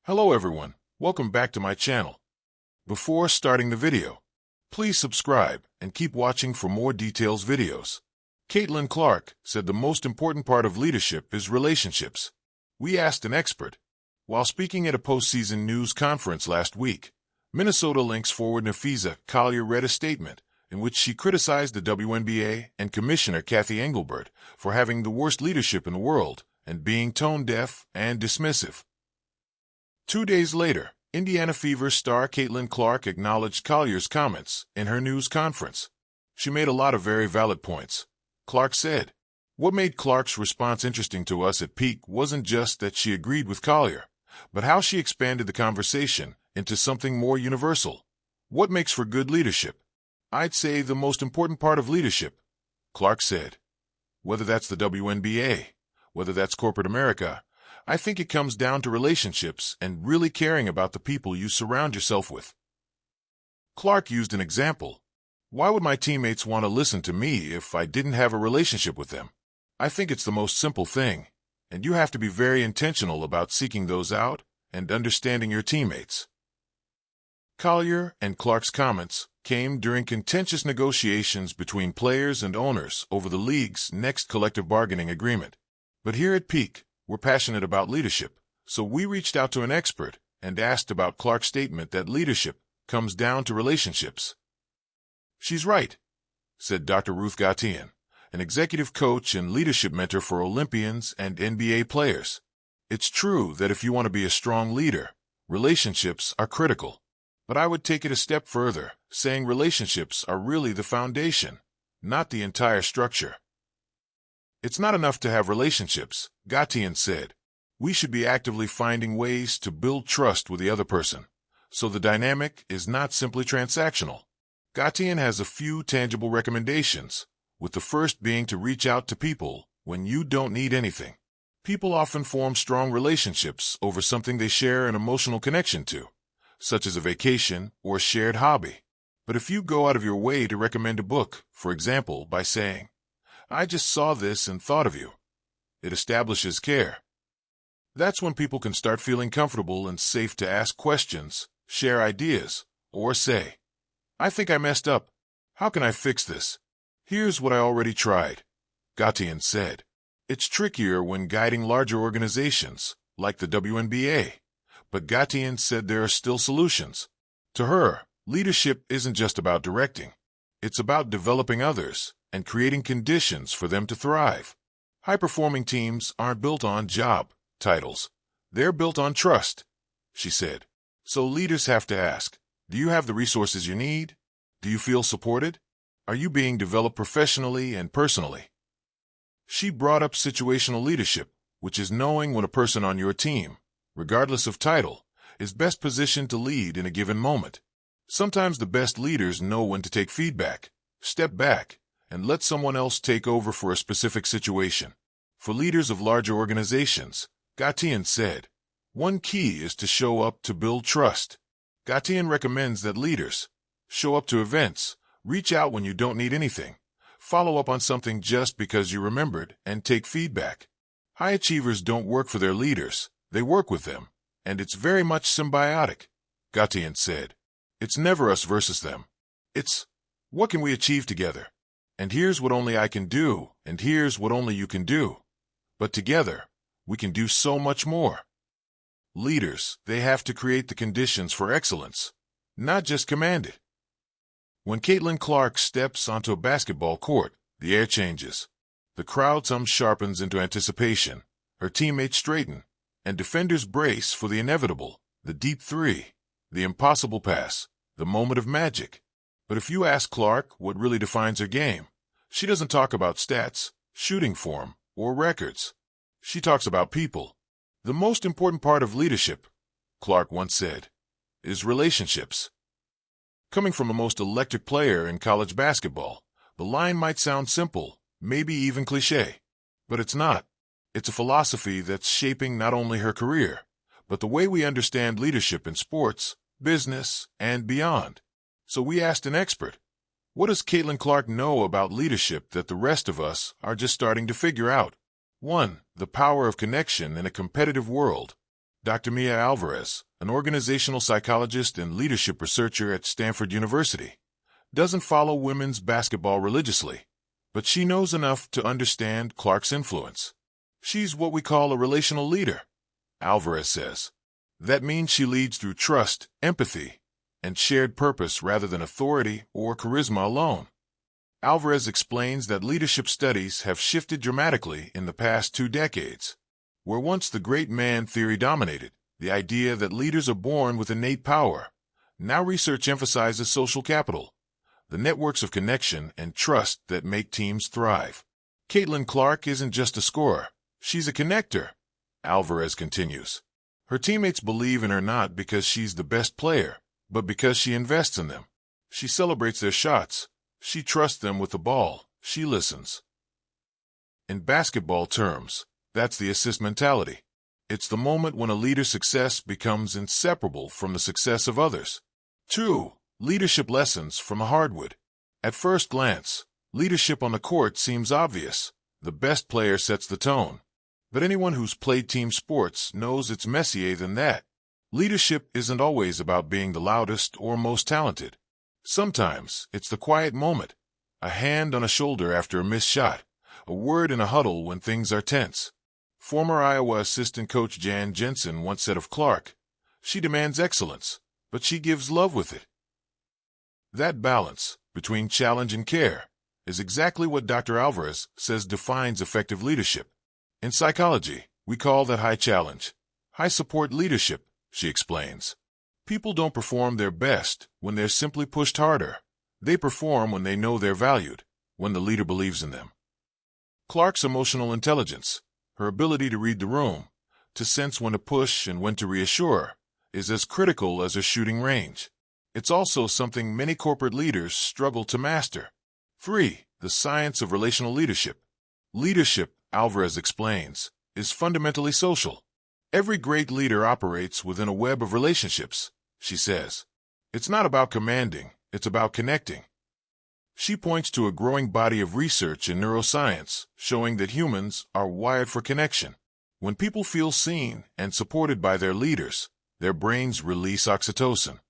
Hello everyone, welcome back to my channel. Before starting the video, please subscribe and keep watching for more details videos. Caitlin Clark said the most important part of leadership is relationships. We asked an expert. While speaking at a postseason news conference last week, Minnesota Lynx forward Napheesa Collier read a statement in which she criticized the WNBA and Commissioner Cathy Engelbert for having the worst leadership in the world and being tone-deaf and dismissive. 2 days later, Indiana Fever star Caitlin Clark acknowledged Collier's comments in her news conference. She made a lot of very valid points. Clark said, "What made Clark's response interesting to us at Peak wasn't just that she agreed with Collier, but how she expanded the conversation into something more universal. What makes for good leadership? I'd say the most important part of leadership," Clark said. "Whether that's the WNBA, whether that's corporate America, I think it comes down to relationships and really caring about the people you surround yourself with." Clark used an example. "Why would my teammates want to listen to me if I didn't have a relationship with them? I think it's the most simple thing, and you have to be very intentional about seeking those out and understanding your teammates." Collier and Clark's comments came during contentious negotiations between players and owners over the league's next collective bargaining agreement. But here at Peak, we're passionate about leadership, so we reached out to an expert and asked about Clark's statement that leadership comes down to relationships. "She's right," said Dr. Ruth Gatian, an executive coach and leadership mentor for Olympians and NBA players. "It's true that if you want to be a strong leader, relationships are critical. But I would take it a step further, saying relationships are really the foundation, not the entire structure." "It's not enough to have relationships," Gatian said. "We should be actively finding ways to build trust with the other person, so the dynamic is not simply transactional." Gatian has a few tangible recommendations, with the first being to reach out to people when you don't need anything. People often form strong relationships over something they share an emotional connection to, such as a vacation or a shared hobby. But if you go out of your way to recommend a book, for example, by saying, "I just saw this and thought of you," it establishes care. That's when people can start feeling comfortable and safe to ask questions, share ideas, or say, "I think I messed up. How can I fix this? Here's what I already tried," Gatian said. It's trickier when guiding larger organizations, like the WNBA, but Gatian said there are still solutions. To her, leadership isn't just about directing. It's about developing others and creating conditions for them to thrive. High-performing teams aren't built on job titles. They're built on trust, she said. So leaders have to ask, do you have the resources you need? Do you feel supported? Are you being developed professionally and personally? She brought up situational leadership, which is knowing when a person on your team, regardless of title, is best positioned to lead in a given moment. Sometimes the best leaders know when to take feedback, step back, and let someone else take over for a specific situation. For leaders of larger organizations, Gatian said, one key is to show up to build trust. Gatian recommends that leaders show up to events, reach out when you don't need anything, follow up on something just because you remembered, and take feedback. High achievers don't work for their leaders, they work with them, and it's very much symbiotic, Gatian said. It's never us versus them. It's, what can we achieve together? And here's what only I can do, and here's what only you can do. But together, we can do so much more. Leaders, they have to create the conditions for excellence, not just command it. When Caitlin Clark steps onto a basketball court, the air changes. The crowd's hum sharpens into anticipation, her teammates straighten, and defenders brace for the inevitable, the deep three, the impossible pass, the moment of magic. But if you ask Clark what really defines her game, she doesn't talk about stats, shooting form, or records. She talks about people. The most important part of leadership, Clark once said, is relationships. Coming from the most electric player in college basketball, the line might sound simple, maybe even cliché. But it's not. It's a philosophy that's shaping not only her career, but the way we understand leadership in sports, business, and beyond. So we asked an expert, what does Caitlin Clark know about leadership that the rest of us are just starting to figure out? 1. The power of connection in a competitive world. Dr. Mia Alvarez, an organizational psychologist and leadership researcher at Stanford University, doesn't follow women's basketball religiously, but she knows enough to understand Clark's influence. She's what we call a relational leader, Alvarez says. That means she leads through trust, empathy, and shared purpose rather than authority or charisma alone. Alvarez explains that leadership studies have shifted dramatically in the past 2 decades. Where once the great man theory dominated, the idea that leaders are born with innate power, now research emphasizes social capital, the networks of connection and trust that make teams thrive. Caitlin Clark isn't just a scorer, she's a connector, Alvarez continues. Her teammates believe in her not because she's the best player, but because she invests in them. She celebrates their shots, she trusts them with the ball, she listens. In basketball terms, that's the assist mentality. It's the moment when a leader's success becomes inseparable from the success of others. 2. Leadership lessons from a hardwood. At first glance, leadership on the court seems obvious. The best player sets the tone. But anyone who's played team sports knows it's messier than that. Leadership isn't always about being the loudest or most talented. Sometimes it's the quiet moment, a hand on a shoulder after a missed shot, a word in a huddle when things are tense. Former Iowa assistant coach Jan Jensen once said of Clark, "She demands excellence, but she gives love with it." That balance between challenge and care is exactly what Dr. Alvarez says defines effective leadership. In psychology, we call that high challenge, high support leadership, she explains. People don't perform their best when they're simply pushed harder. They perform when they know they're valued, when the leader believes in them. Clark's emotional intelligence, her ability to read the room, to sense when to push and when to reassure, is as critical as her shooting range. It's also something many corporate leaders struggle to master. 3. The science of relational leadership. Leadership, Alvarez explains, is fundamentally social. Every great leader operates within a web of relationships, she says. It's not about commanding, it's about connecting. She points to a growing body of research in neuroscience showing that humans are wired for connection. When people feel seen and supported by their leaders, their brains release oxytocin,